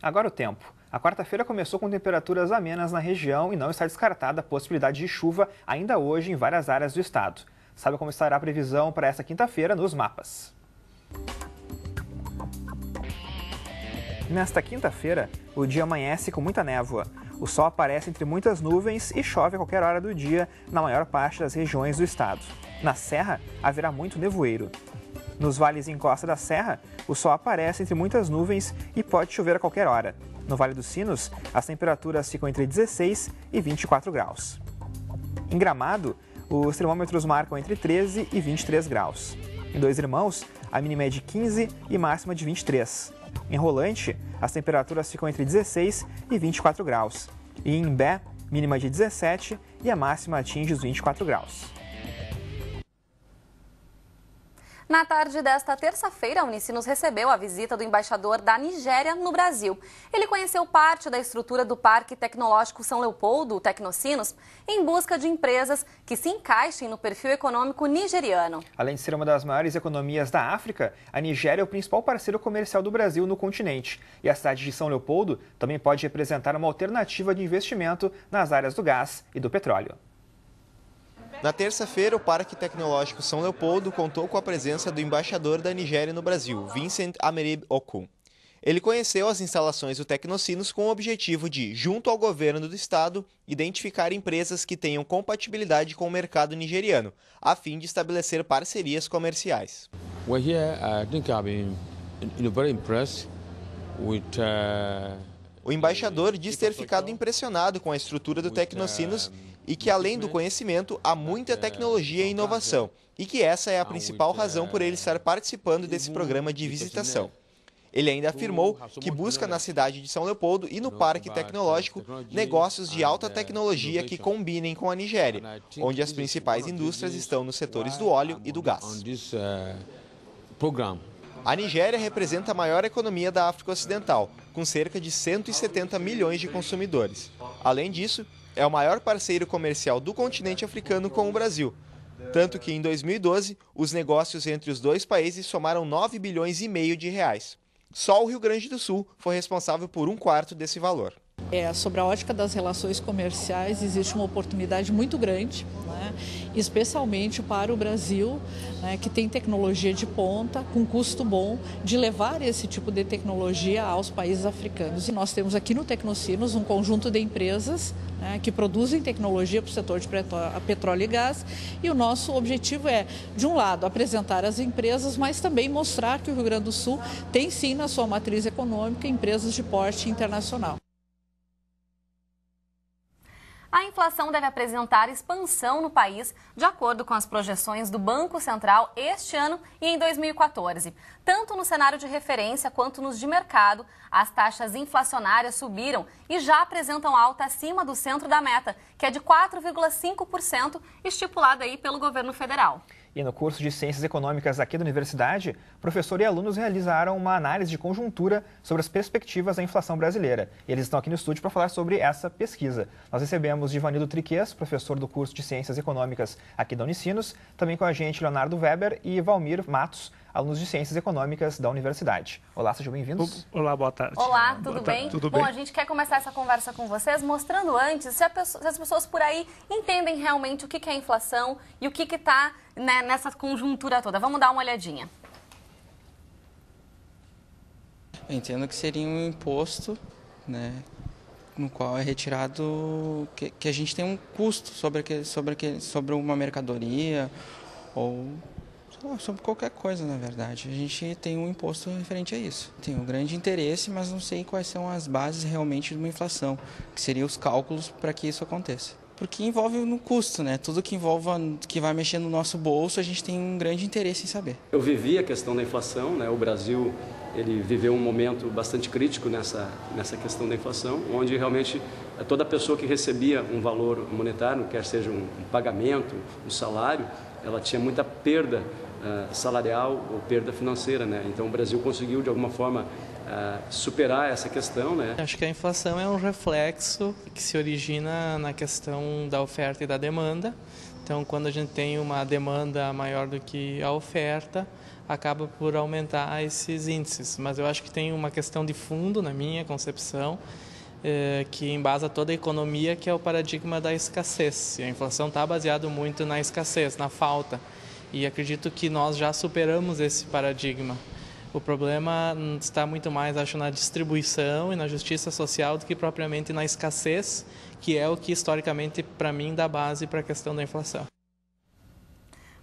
Agora o tempo. A quarta-feira começou com temperaturas amenas na região e não está descartada a possibilidade de chuva ainda hoje em várias áreas do estado. Sabe como estará a previsão para essa quinta-feira nos mapas. Nesta quinta-feira, o dia amanhece com muita névoa. O sol aparece entre muitas nuvens e chove a qualquer hora do dia na maior parte das regiões do estado. Na Serra, haverá muito nevoeiro. Nos vales e encosta da Serra, o sol aparece entre muitas nuvens e pode chover a qualquer hora. No Vale dos Sinos, as temperaturas ficam entre 16 e 24 graus. Em Gramado, os termômetros marcam entre 13 e 23 graus. Em Dois Irmãos, a mínima é de 15 e máxima de 23. Em Rolante, as temperaturas ficam entre 16 e 24 graus. E em Imbé, mínima de 17 e a máxima atinge os 24 graus. Na tarde desta terça-feira, a Unicinos recebeu a visita do embaixador da Nigéria no Brasil. Ele conheceu parte da estrutura do Parque Tecnológico São Leopoldo, o Tecnocinos, em busca de empresas que se encaixem no perfil econômico nigeriano. Além de ser uma das maiores economias da África, a Nigéria é o principal parceiro comercial do Brasil no continente. E a cidade de São Leopoldo também pode representar uma alternativa de investimento nas áreas do gás e do petróleo. Na terça-feira, o Parque Tecnológico São Leopoldo contou com a presença do embaixador da Nigéria no Brasil, Vincent Amerib Okun. Ele conheceu as instalações do Tecnocinos com o objetivo de, junto ao governo do estado, identificar empresas que tenham compatibilidade com o mercado nigeriano, a fim de estabelecer parcerias comerciais. O embaixador diz ter ficado impressionado com a estrutura do Tecnocinos e que, além do conhecimento, há muita tecnologia e inovação, e que essa é a principal razão por ele estar participando desse programa de visitação. Ele ainda afirmou que busca na cidade de São Leopoldo e no Parque Tecnológico negócios de alta tecnologia que combinem com a Nigéria, onde as principais indústrias estão nos setores do óleo e do gás. A Nigéria representa a maior economia da África Ocidental, com cerca de 170 milhões de consumidores. Além disso, é o maior parceiro comercial do continente africano com o Brasil. Tanto que, em 2012, os negócios entre os dois países somaram 9 bilhões e meio de reais. Só o Rio Grande do Sul foi responsável por 1/4 desse valor. Sobre a ótica das relações comerciais, existe uma oportunidade muito grande, né? Especialmente para o Brasil, né, que tem tecnologia de ponta, com custo bom, de levar esse tipo de tecnologia aos países africanos. E nós temos aqui no Tecnocinos um conjunto de empresas, né, que produzem tecnologia para o setor de petróleo e gás, e o nosso objetivo é, de um lado, apresentar as empresas, mas também mostrar que o Rio Grande do Sul tem sim na sua matriz econômica empresas de porte internacional. A inflação deve apresentar expansão no país, de acordo com as projeções do Banco Central este ano e em 2014. Tanto no cenário de referência quanto nos de mercado, as taxas inflacionárias subiram e já apresentam alta acima do centro da meta, que é de 4,5%, estipulada aí pelo governo federal. E no curso de Ciências Econômicas aqui da universidade, professor e alunos realizaram uma análise de conjuntura sobre as perspectivas da inflação brasileira. E eles estão aqui no estúdio para falar sobre essa pesquisa. Nós recebemos Givanildo Triques, professor do curso de Ciências Econômicas aqui da Unicinos, também com a gente Leonardo Weber e Valmir Matos, alunos de Ciências Econômicas da universidade. Olá, sejam bem-vindos. Olá, boa tarde. Olá, tudo bem? Tudo bem? Bom, a gente quer começar essa conversa com vocês mostrando antes se as pessoas por aí entendem realmente o que é inflação e o que está, né, nessa conjuntura toda. Vamos dar uma olhadinha. Eu entendo que seria um imposto, né, no qual é retirado que a gente tem um custo sobre uma mercadoria ou sobre qualquer coisa, na verdade. A gente tem um imposto referente a isso. Tenho um grande interesse, mas não sei quais são as bases realmente de uma inflação, que seriam os cálculos para que isso aconteça. Porque envolve no custo, né? Tudo que vai mexer no nosso bolso, a gente tem um grande interesse em saber. Eu vivi a questão da inflação, né? O Brasil, ele viveu um momento bastante crítico nessa questão da inflação, onde realmente toda pessoa que recebia um valor monetário, quer seja um pagamento, um salário, ela tinha muita perda salarial ou perda financeira, né? Então o Brasil conseguiu de alguma forma superar essa questão, né? Acho que a inflação é um reflexo que se origina na questão da oferta e da demanda. Então, quando a gente tem uma demanda maior do que a oferta, acaba por aumentar esses índices. Mas eu acho que tem uma questão de fundo, na minha concepção, que embasa toda a economia, que é o paradigma da escassez. E a inflação está baseada muito na escassez, na falta. E acredito que nós já superamos esse paradigma. O problema está muito mais, acho, na distribuição e na justiça social do que propriamente na escassez, que é o que historicamente, para mim, dá base para a questão da inflação.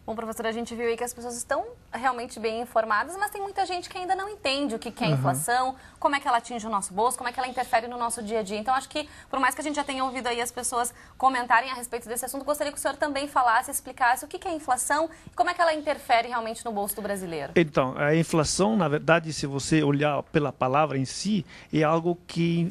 Bom, professora, a gente viu aí que as pessoas estão realmente bem informadas, mas tem muita gente que ainda não entende o que é inflação, como é que ela atinge o nosso bolso, como é que ela interfere no nosso dia a dia. Então, acho que, por mais que a gente já tenha ouvido aí as pessoas comentarem a respeito desse assunto, gostaria que o senhor também falasse, explicasse o que é inflação e como é que ela interfere realmente no bolso do brasileiro. Então, a inflação, na verdade, se você olhar pela palavra em si, é algo que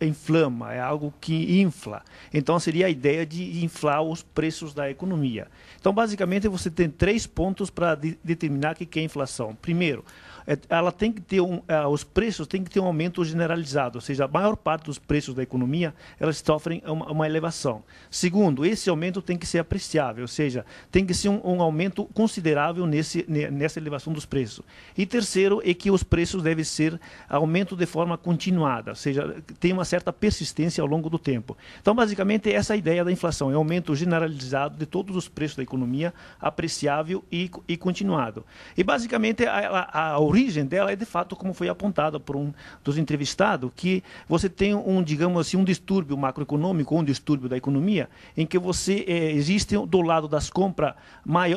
inflama, é algo que infla. Então, seria a ideia de inflar os preços da economia. Então, basicamente, você tem 3 pontos para determinar o que é inflação. Primeiro, ela tem que ter os preços têm que ter um aumento generalizado, ou seja, a maior parte dos preços da economia elas sofrem uma elevação. Segundo, esse aumento tem que ser apreciável, ou seja, tem que ser um aumento considerável nessa elevação dos preços. E terceiro é que os preços devem ser aumento de forma continuada, ou seja, tem uma certa persistência ao longo do tempo. Então, basicamente, essa é a ideia da inflação, é um aumento generalizado de todos os preços da economia, apreciável e continuado. E, basicamente, a origem dela é, de fato, como foi apontado por um dos entrevistados, que você tem digamos assim, um distúrbio macroeconômico, um distúrbio da economia, em que existe do lado das compras,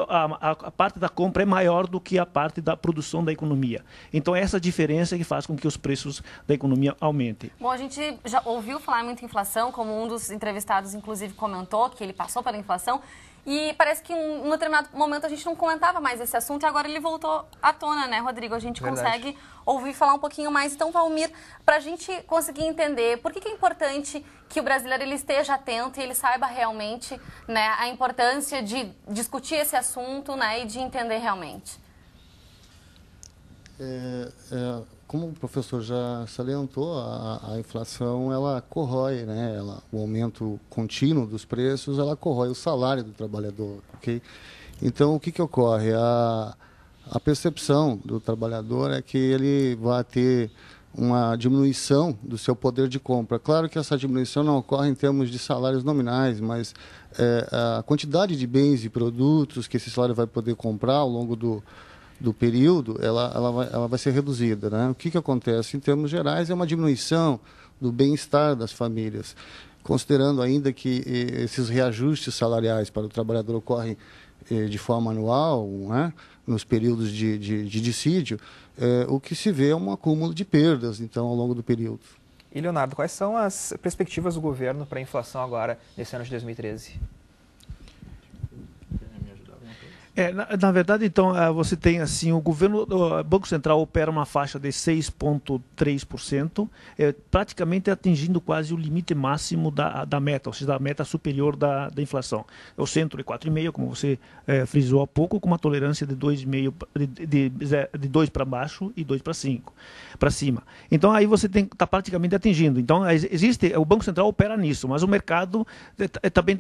a parte da compra é maior do que a parte da produção da economia. Então, essa diferença que faz com que os preços da economia aumentem. Bom, a gente já ouviu falar muito em inflação, como um dos entrevistados, inclusive, comentou que ele passou pela inflação. E parece que em um determinado momento a gente não comentava mais esse assunto e agora ele voltou à tona, né, Rodrigo? A gente consegue ouvir falar um pouquinho mais. Então, Valmir, para a gente conseguir entender por que é importante que o brasileiro ele esteja atento e ele saiba realmente, né, a importância de discutir esse assunto, né, e de entender realmente. Como o professor já salientou, a inflação ela corrói, né? O aumento contínuo dos preços, ela corrói o salário do trabalhador, ok? Então, o que ocorre? A percepção do trabalhador é que ele vai ter uma diminuição do seu poder de compra. Claro que essa diminuição não ocorre em termos de salários nominais, mas a quantidade de bens e produtos que esse salário vai poder comprar ao longo do período, ela vai ser reduzida, né? O que acontece? Em termos gerais, é uma diminuição do bem-estar das famílias, considerando ainda que esses reajustes salariais para o trabalhador ocorrem de forma anual, né? Nos períodos de dissídio, o que se vê é um acúmulo de perdas, então, ao longo do período. E, Leonardo, quais são as perspectivas do governo para a inflação agora, nesse ano de 2013? Na verdade, então, você tem assim, o Banco Central opera uma faixa de 6,3%, praticamente atingindo quase o limite máximo da meta, ou seja, da meta superior da inflação. O centro é 4,5%, como você frisou há pouco, com uma tolerância de 2,5%, de 2 para baixo e 2 para cima. Então, aí você está praticamente atingindo. Então, o Banco Central opera nisso, mas o mercado também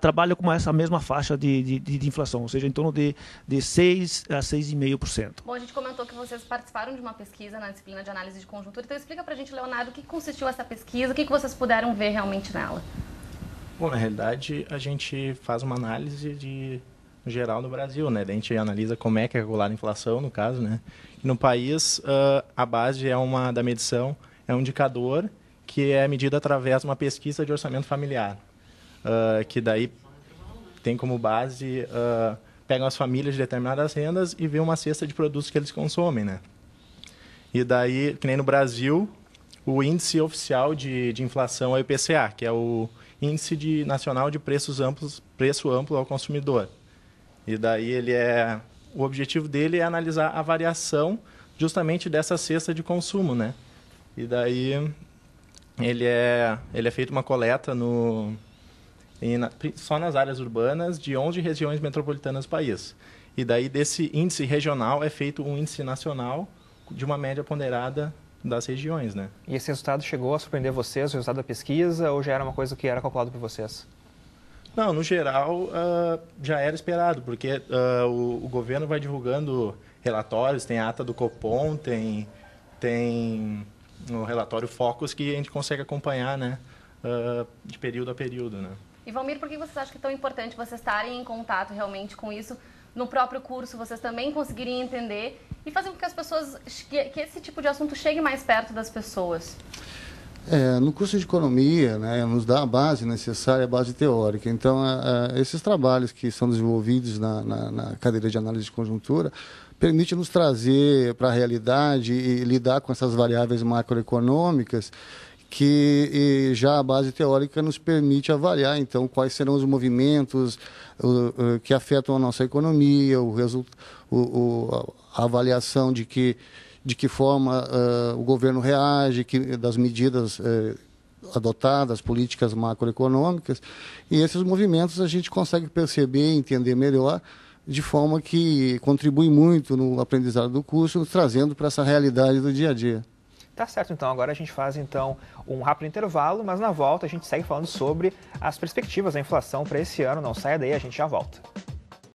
trabalha com essa mesma faixa de inflação, ou seja, em torno de 6 a 6,5%. Bom, a gente comentou que vocês participaram de uma pesquisa na disciplina de análise de conjuntura, então explica para a gente, Leonardo, o que consistiu essa pesquisa, o que vocês puderam ver realmente nela? Bom, na realidade, a gente faz uma análise no geral no Brasil, né? A gente analisa como é que é calculada a inflação, no caso, né? E no país, a base da medição é um indicador que é medido através de uma pesquisa de orçamento familiar, que daí tem como base, pegam as famílias de determinadas rendas e vê uma cesta de produtos que eles consomem, né? E daí, que nem no Brasil, o índice oficial de inflação é o IPCA, que é o Índice Nacional de Preço Amplo ao Consumidor. E daí o objetivo dele é analisar a variação justamente dessa cesta de consumo, né? E daí ele é feito uma coleta só nas áreas urbanas de 11 regiões metropolitanas do país. E daí desse índice regional é feito um índice nacional, de uma média ponderada das regiões, né? E esse resultado chegou a surpreender vocês, o resultado da pesquisa, ou já era uma coisa que era calculado por vocês? Não, no geral, já era esperado, porque o governo vai divulgando relatórios, tem a ata do Copom, tem o relatório Focus que a gente consegue acompanhar, né, de período a período, né. E Valmir, por que vocês acham que é tão importante vocês estarem em contato realmente com isso? No próprio curso, vocês também conseguirem entender e fazer com que as pessoas, que esse tipo de assunto chegue mais perto das pessoas? No curso de economia, né, nos dá a base necessária, a base teórica. Então, esses trabalhos que são desenvolvidos na cadeira de análise de conjuntura permitem nos trazer para a realidade e lidar com essas variáveis macroeconômicas que já a base teórica nos permite avaliar, então, quais serão os movimentos que afetam a nossa economia, a avaliação de que forma o governo reage, das medidas adotadas, políticas macroeconômicas, e esses movimentos a gente consegue perceber e entender melhor, de forma que contribui muito no aprendizado do curso, trazendo para essa realidade do dia a dia. Tá certo, então. Agora a gente faz um rápido intervalo, mas na volta a gente segue falando sobre as perspectivas da inflação para esse ano. Não saia daí, a gente já volta.